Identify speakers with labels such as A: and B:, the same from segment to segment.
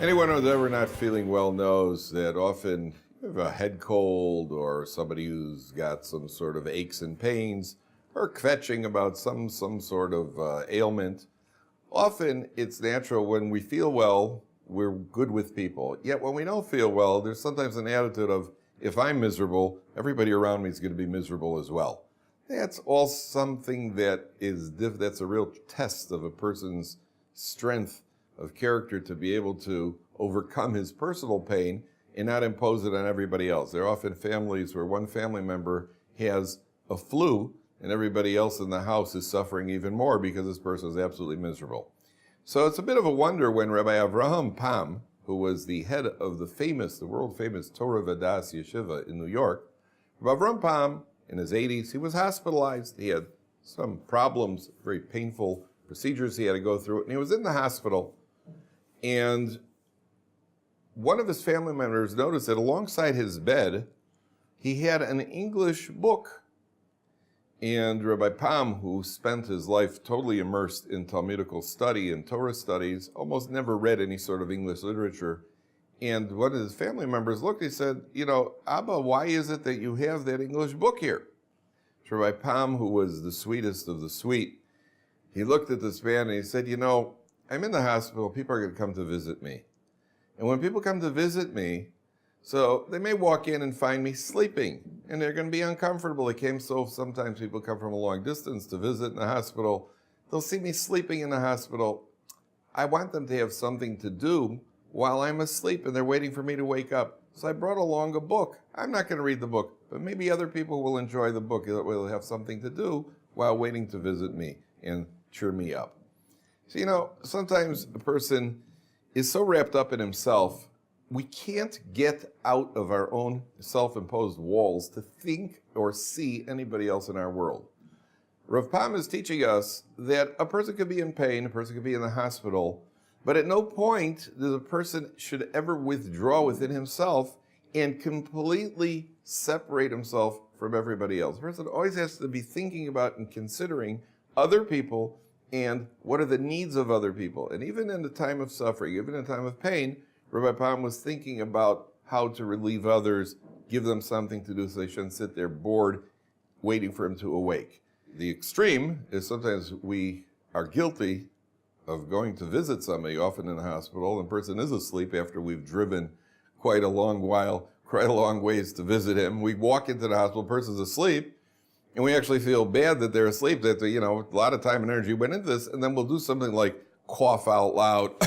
A: Anyone who's ever not feeling well knows that often you have a head cold or somebody who's got some sort of aches and pains or kvetching about some sort of ailment. Often it's natural when we feel well, we're good with people. Yet when we don't feel well, there's sometimes an attitude of, if I'm miserable, everybody around me is going to be miserable as well. That's all something that's a real test of a person's strength of character to be able to overcome his personal pain and not impose it on everybody else. There are often families where one family member has a flu and everybody else in the house is suffering even more because this person is absolutely miserable. So it's a bit of a wonder when Rabbi Avraham Pam, who was the head of the world famous Torah Vadas Yeshiva in New York, Rabbi Avraham Pam, in his 80s, he was hospitalized. He had some problems, very painful procedures he had to go through, and he was in the hospital. And one of his family members noticed that alongside his bed, he had an English book. And Rabbi Pam, who spent his life totally immersed in Talmudical study and Torah studies, almost never read any sort of English literature. And one of his family members looked, he said, Abba, why is it that you have that English book here? So Rabbi Pam, who was the sweetest of the sweet, he looked at this man and he said, I'm in the hospital, people are going to come to visit me. And when people come to visit me, so they may walk in and find me sleeping, and they're going to be uncomfortable. Sometimes people come from a long distance to visit in the hospital. They'll see me sleeping in the hospital. I want them to have something to do while I'm asleep, and they're waiting for me to wake up. So I brought along a book. I'm not going to read the book, but maybe other people will enjoy the book. They'll have something to do while waiting to visit me and cheer me up. So, sometimes a person is so wrapped up in himself, we can't get out of our own self-imposed walls to think or see anybody else in our world. Rav Pam is teaching us that a person could be in pain, a person could be in the hospital, but at no point the person should ever withdraw within himself and completely separate himself from everybody else. The person always has to be thinking about and considering other people and what are the needs of other people. And even in the time of suffering, even in the time of pain, Rabbi Pam was thinking about how to relieve others, give them something to do so they shouldn't sit there bored, waiting for him to awake. The extreme is sometimes we are guilty of going to visit somebody, often in the hospital, and the person is asleep after we've driven quite a long ways to visit him. We walk into the hospital, the person's asleep, and we actually feel bad that they're asleep, that a lot of time and energy went into this, and then we'll do something like cough out loud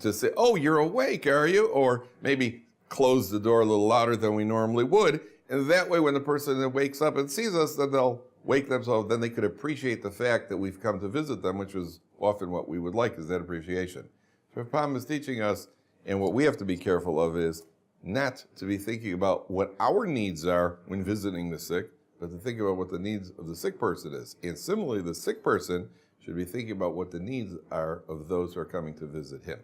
A: to say, oh, you're awake, are you? Or maybe close the door a little louder than we normally would. And that way, when the person wakes up and sees us, then they'll wake themselves, then they could appreciate the fact that we've come to visit them, which is often what we would like, is that appreciation. So Pam is teaching us, and what we have to be careful of is not to be thinking about what our needs are when visiting the sick, but to think about what the needs of the sick person is. And similarly, the sick person should be thinking about what the needs are of those who are coming to visit him.